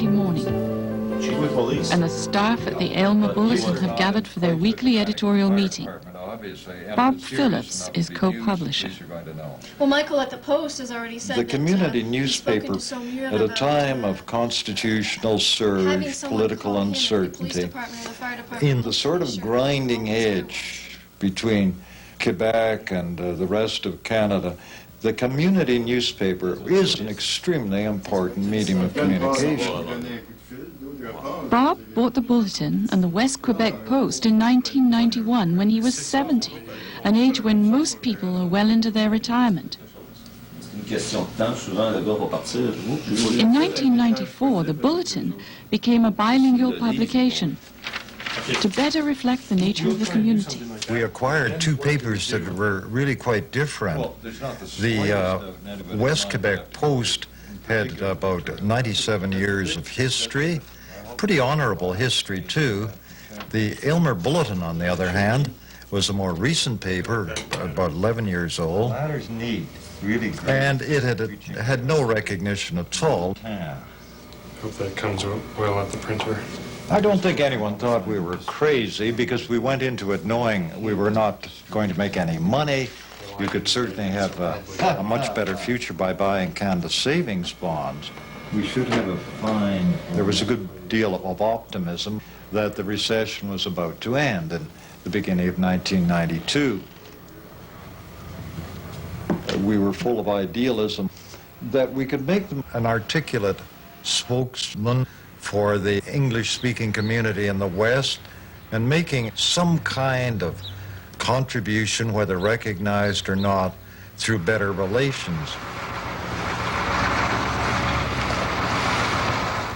Monday morning, and the staff at the Aylmer Bulletin have gathered for their weekly editorial meeting. Bob Phillips is co-publisher. Well, Michael at the Post has already said the that, community he's spoken newspaper to Saumur at a about, time of constitutional having surge, someone political call him at the police uncertainty, department or the fire department. in the sort of grinding edge between Quebec and the rest of Canada, the community newspaper is an extremely important medium of communication. Bob bought the Bulletin and the West Quebec Post in 1991 when he was 70, an age when most people are well into their retirement. In 1994, the Bulletin became a bilingual publication to better reflect the nature of the community. We acquired two papers that were really quite different. The West Quebec Post had about 97 years of history, pretty honorable history too. The Aylmer Bulletin, on the other hand, was a more recent paper, about 11 years old. Latter's neat, really great. And it had no recognition at all. Hope that comes well at the printer. I don't think anyone thought we were crazy because we went into it knowing we were not going to make any money. You could certainly have a much better future by buying Canada savings bonds. We should have a fine. There was a good deal of optimism that the recession was about to end in the beginning of 1992. We were full of idealism that we could make them An articulate spokesman for the English-speaking community in the West and making some kind of contribution, whether recognized or not, through better relations.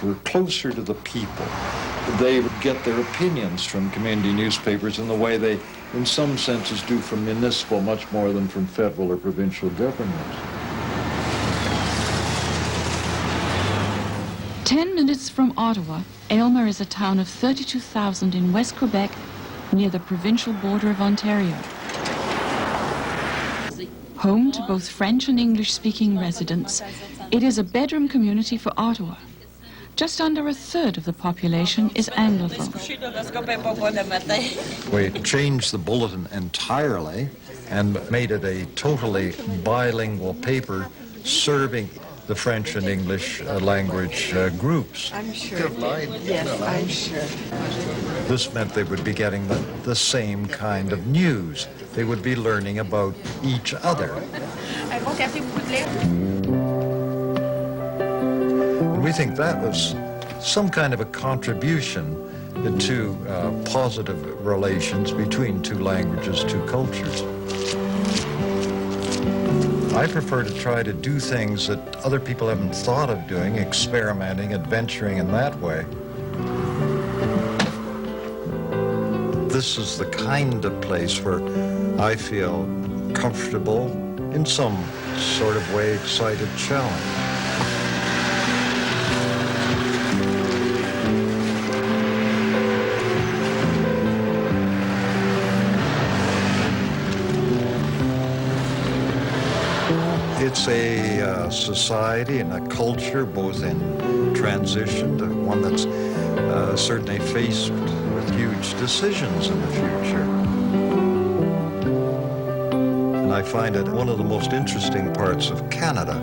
We're closer to the people. They get their opinions from community newspapers in the way they, in some senses, do from municipal much more than from federal or provincial governments. 10 minutes from Ottawa, Aylmer is a town of 32,000 in West Quebec, near the provincial border of Ontario. Home to both French and English-speaking residents, it is a bedroom community for Ottawa. Just under a third of the population is Anglophone. We changed the Bulletin entirely and made it a totally bilingual paper serving the French and English language groups. I'm sure. Yes, I'm sure. This meant they would be getting the same kind of news. They would be learning about each other. We think that was some kind of a contribution to positive relations between two languages, two cultures. I prefer to try to do things that other people haven't thought of doing, experimenting, adventuring in that way. This is the kind of place where I feel comfortable, in some sort of way, excited challenge. It's a society and a culture both in transition to one that's certainly faced with huge decisions in the future. And I find it one of the most interesting parts of Canada.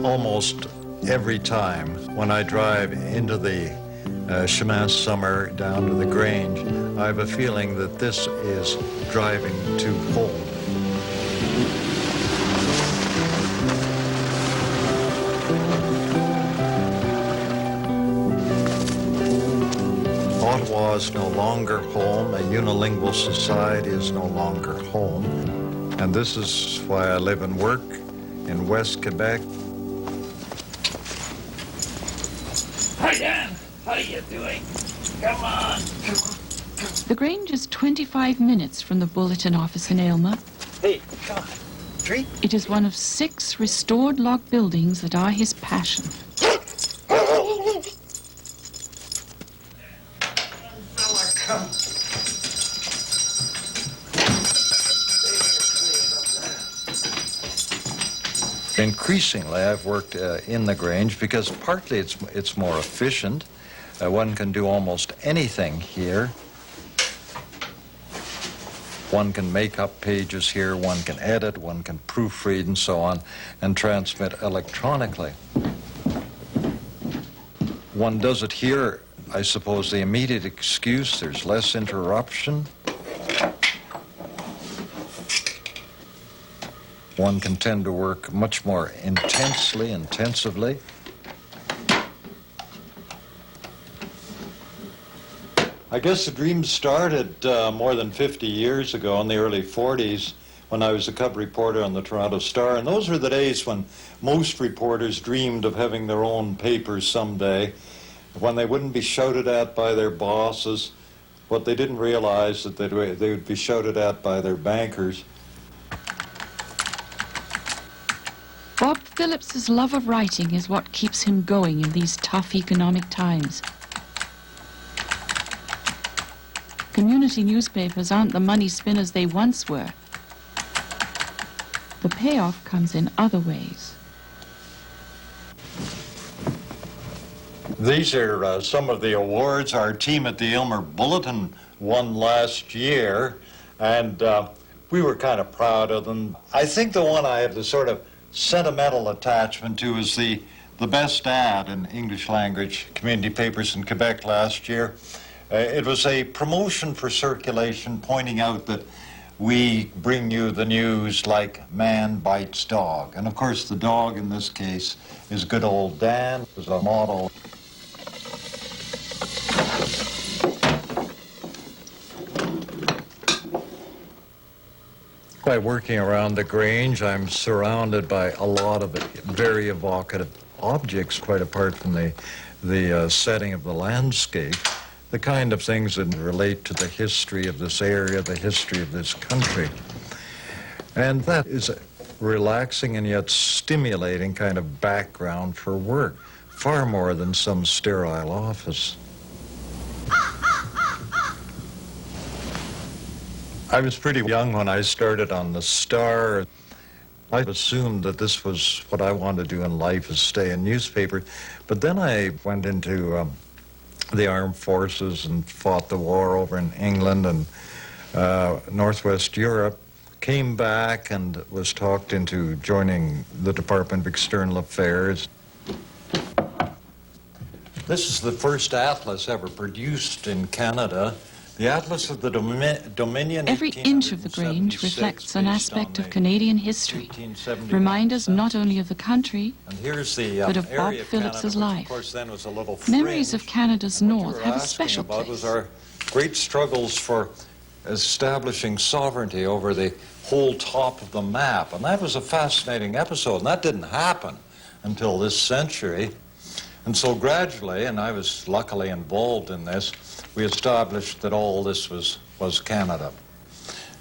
Almost every time when I drive into the Chemin Summer down to the Grange, I have a feeling that this is driving to home. Ottawa is no longer home. A unilingual society is no longer home. And this is why I live and work in West Quebec. Hi, Dan. How are you doing? Come on. The Grange is 25 minutes from the Bulletin office in Aylmer. Hey, come on. Treat. It is one of 6 restored log buildings that are his passion. Fella, come. Increasingly, I've worked in the Grange because partly it's more efficient. One can do almost anything here. One can make up pages here, one can edit, one can proofread and so on, and transmit electronically. One does it here, I suppose, the immediate excuse, there's less interruption. One can tend to work much more intensively. I guess the dream started more than 50 years ago in the early 40s when I was a cub reporter on the Toronto Star, and those were the days when most reporters dreamed of having their own papers someday, when they wouldn't be shouted at by their bosses. What they didn't realize that they would be shouted at by their bankers. Bob Phillips's love of writing is what keeps him going in these tough economic times. Community newspapers aren't the money spinners they once were. The payoff comes in other ways. These are some of the awards our team at the Aylmer Bulletin won last year, and we were kind of proud of them. I think the one I have the sort of sentimental attachment to is the best ad in English language community papers in Quebec last year. It was a promotion for circulation pointing out that we bring you the news like man bites dog. And of course the dog in this case is good old Dan, as a model. By working around the Grange, I'm surrounded by a lot of very evocative objects, quite apart from the setting of the landscape. The kind of things that relate to the history of this area, the history of this country. And that is a relaxing and yet stimulating kind of background for work, far more than some sterile office. I was pretty young when I started on the Star. I assumed that this was what I wanted to do in life, is stay in newspapers. But then I went into the armed forces and fought the war over in England and Northwest Europe, came back and was talked into joining the Department of External Affairs. This is the first atlas ever produced in Canada. The Atlas of the Dominion. Every inch of the Grange reflects an aspect of Canadian history, reminders not only of the country, but of Bob Phillips's life. Memories of Canada's North have a special place. Was our great struggles for establishing sovereignty over the whole top of the map, and that was a fascinating episode, and that didn't happen until this century. And so gradually, and I was luckily involved in this, we established that all this was Canada.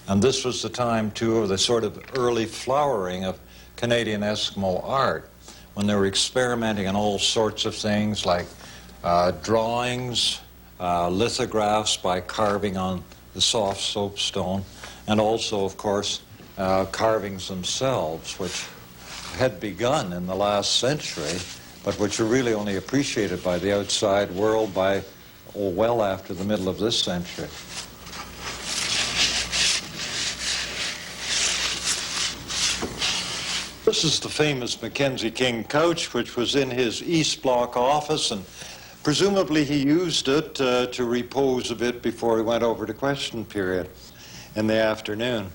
And this was the time, too, of the sort of early flowering of Canadian Eskimo art, when they were experimenting on all sorts of things like drawings, lithographs by carving on the soft soapstone, and also, of course, carvings themselves, which had begun in the last century, but which were really only appreciated by the outside world by well after the middle of this century. This is the famous Mackenzie King couch, which was in his East Block office, and presumably he used it to repose a bit before he went over to question period in the afternoon.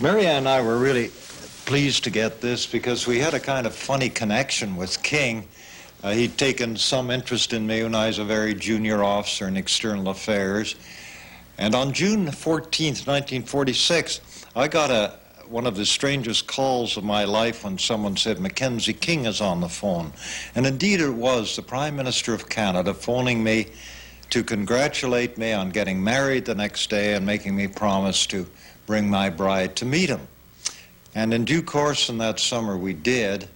Marianne and I were really pleased to get this because we had a kind of funny connection with King. He'd taken some interest in me when I was a very junior officer in external affairs. And on June 14th, 1946, I got one of the strangest calls of my life when someone said, Mackenzie King is on the phone. And indeed it was the Prime Minister of Canada phoning me to congratulate me on getting married the next day and making me promise to bring my bride to meet him. And in due course in that summer we did.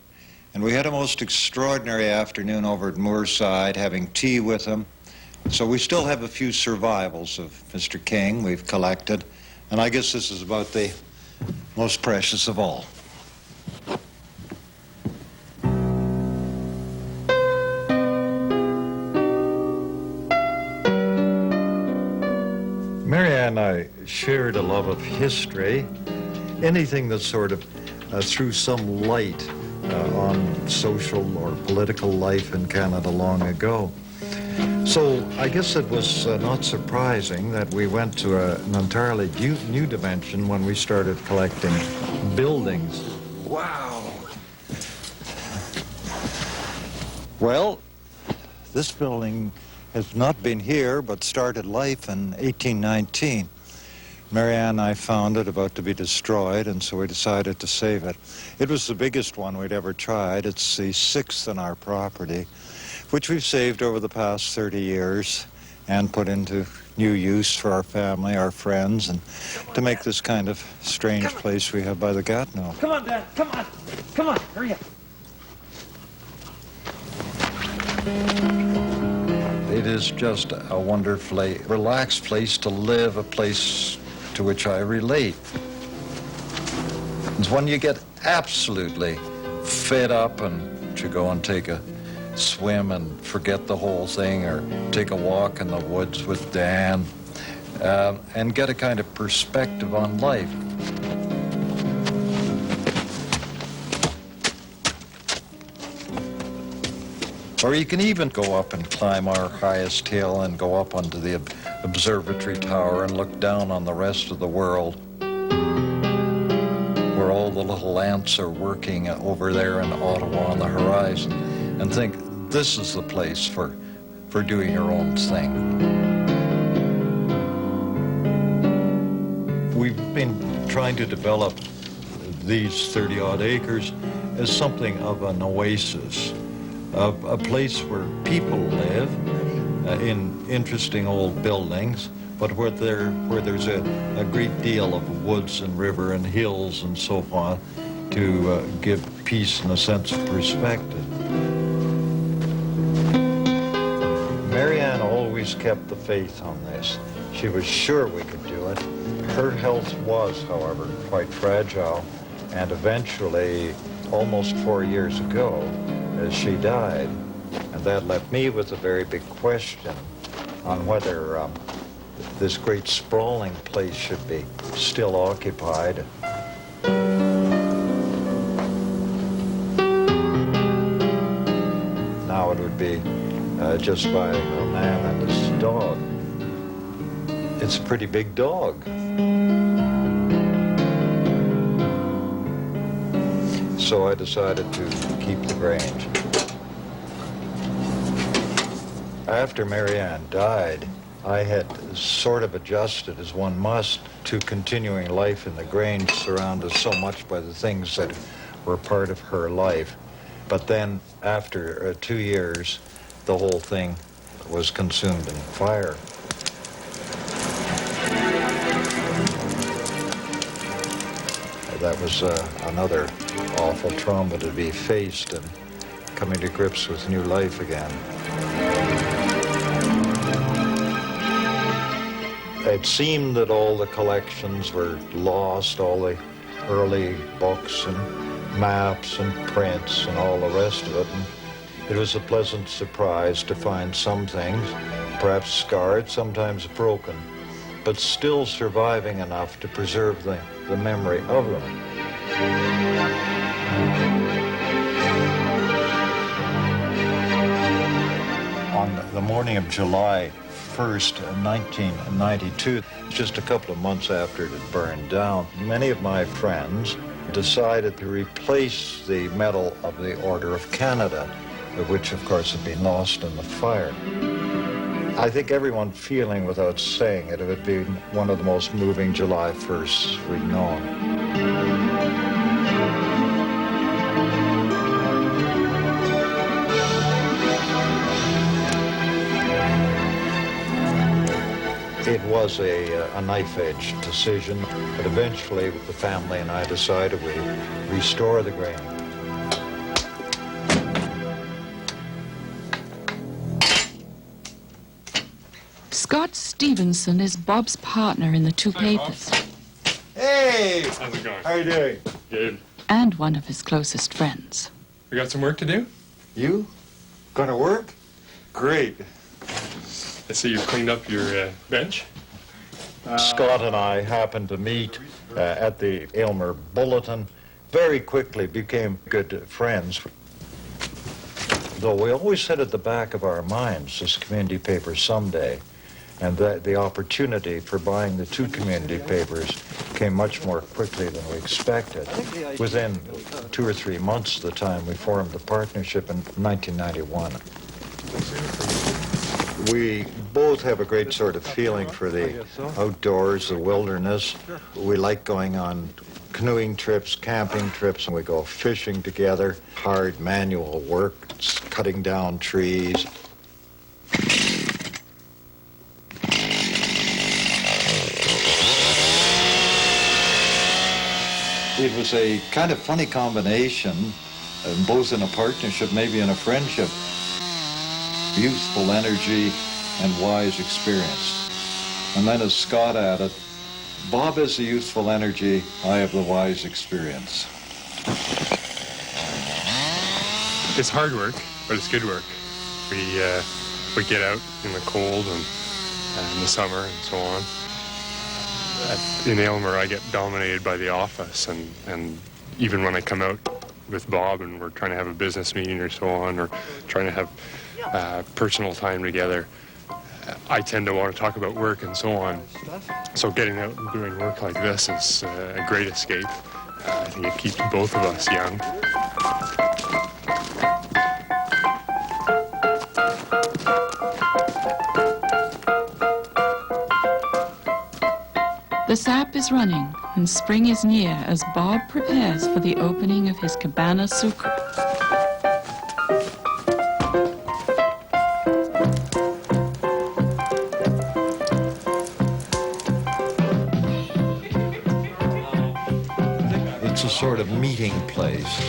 And we had a most extraordinary afternoon over at Moorside, having tea with him. So we still have a few survivals of Mr. King we've collected, and I guess this is about the most precious of all. and I shared a love of history, anything that sort of threw some light on social or political life in Canada long ago. So I guess it was not surprising that we went to an entirely new dimension when we started collecting buildings. Wow. Well, this building has not been here, but started life in 1819. Marianne and I found it about to be destroyed, and so we decided to save it. It was the biggest one we'd ever tried. It's the 6th on our property, which we've saved over the past 30 years and put into new use for our family, our friends, and to make this kind of strange place we have by the Gatineau. Come on, Dad. Come on. Come on. Hurry up. It is just a wonderfully relaxed place to live, a place to which I relate. It's when you get absolutely fed up and you go and take a swim and forget the whole thing, or take a walk in the woods with Dan, and get a kind of perspective on life. Or you can even go up and climb our highest hill and go up onto the observatory tower and look down on the rest of the world, where all the little ants are working over there in Ottawa on the horizon, and think this is the place for doing your own thing. We've been trying to develop these 30-odd acres as something of an oasis, a place where people live in interesting old buildings, but where there's a great deal of woods and river and hills and so on to give peace and a sense of perspective. Marianne always kept the faith on this. She was sure we could do it. Her health was, however, quite fragile, and eventually, almost 4 years ago, she died. And that left me with a very big question on whether this great sprawling place should be still occupied. Now it would be just by a man and his dog. It's a pretty big dog. So I decided to keep the Grange. After Marianne died, I had sort of adjusted, as one must, to continuing life in the Grange, surrounded so much by the things that were part of her life. But then, after 2 years, the whole thing was consumed in fire. That was another awful trauma to be faced, and coming to grips with new life again. It seemed that all the collections were lost, all the early books and maps and prints and all the rest of it. And it was a pleasant surprise to find some things, perhaps scarred, sometimes broken, but still surviving enough to preserve the memory of them. On the morning of July 1st, 1992, just a couple of months after it had burned down, many of my friends decided to replace the medal of the Order of Canada, which of course had been lost in the fire. I think everyone feeling without saying it, it would be one of the most moving July 1sts we've known. It was a knife-edge decision, but eventually the family and I decided we'd restore the Grange. Scott Stevenson is Bob's partner in the two papers. Hey! How's it going? How you doing? Good. And one of his closest friends. We got some work to do? You? Gonna work? Great. I see you've cleaned up your bench. Scott and I happened to meet at the Aylmer Bulletin. Very quickly became good friends. Though we always said at the back of our minds, this community paper someday, and that the opportunity for buying the two community papers came much more quickly than we expected. Within 2 or 3 months of the time, we formed the partnership in 1991. We both have a great sort of feeling for the outdoors, the wilderness. We like going on canoeing trips, camping trips, and we go fishing together. Hard manual work, cutting down trees. It was a kind of funny combination, both in a partnership, maybe in a friendship. Youthful energy and wise experience. And then as Scott added, Bob has the youthful energy, I have the wise experience. It's hard work, but it's good work. We get out in the cold and in the summer and so on. In Aylmer, I get dominated by the office, and even when I come out with Bob and we're trying to have a business meeting or so on, or trying to have personal time together, I tend to want to talk about work and so on. So getting out and doing work like this is a great escape. I think it keeps both of us young. The sap is running, and spring is near as Bob prepares for the opening of his cabana sucre. It's a sort of meeting place,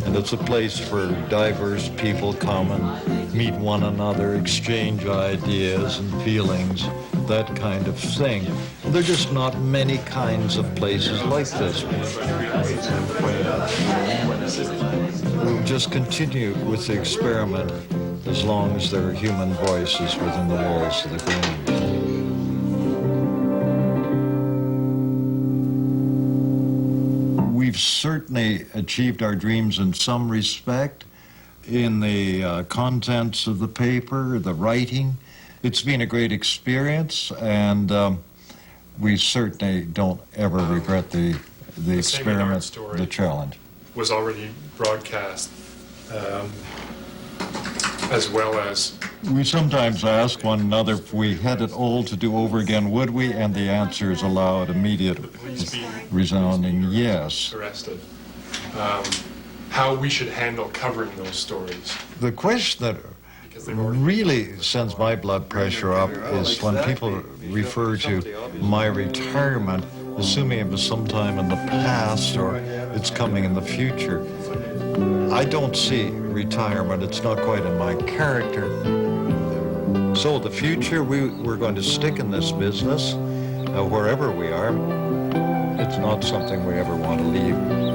and it's a place where diverse people come and meet one another, exchange ideas and feelings, that kind of thing. And there are just not many kinds of places like this. We'll just continue with the experiment as long as there are human voices within the walls of the green. We've certainly achieved our dreams in some respect, in the contents of the paper, the writing. It's been a great experience, and we certainly don't ever regret the experiment, the challenge. Was already broadcast, as well as... We sometimes ask one another if we had it all to do over again, would we? And the answer is a loud, immediate, resounding yes. Arrested. How we should handle covering those stories. The question that really sends my blood pressure up is when people refer to my retirement, assuming it was sometime in the past or it's coming in the future. I don't see retirement. It's not quite in my character. So the future, we're going to stick in this business wherever we are. It's not something we ever want to leave.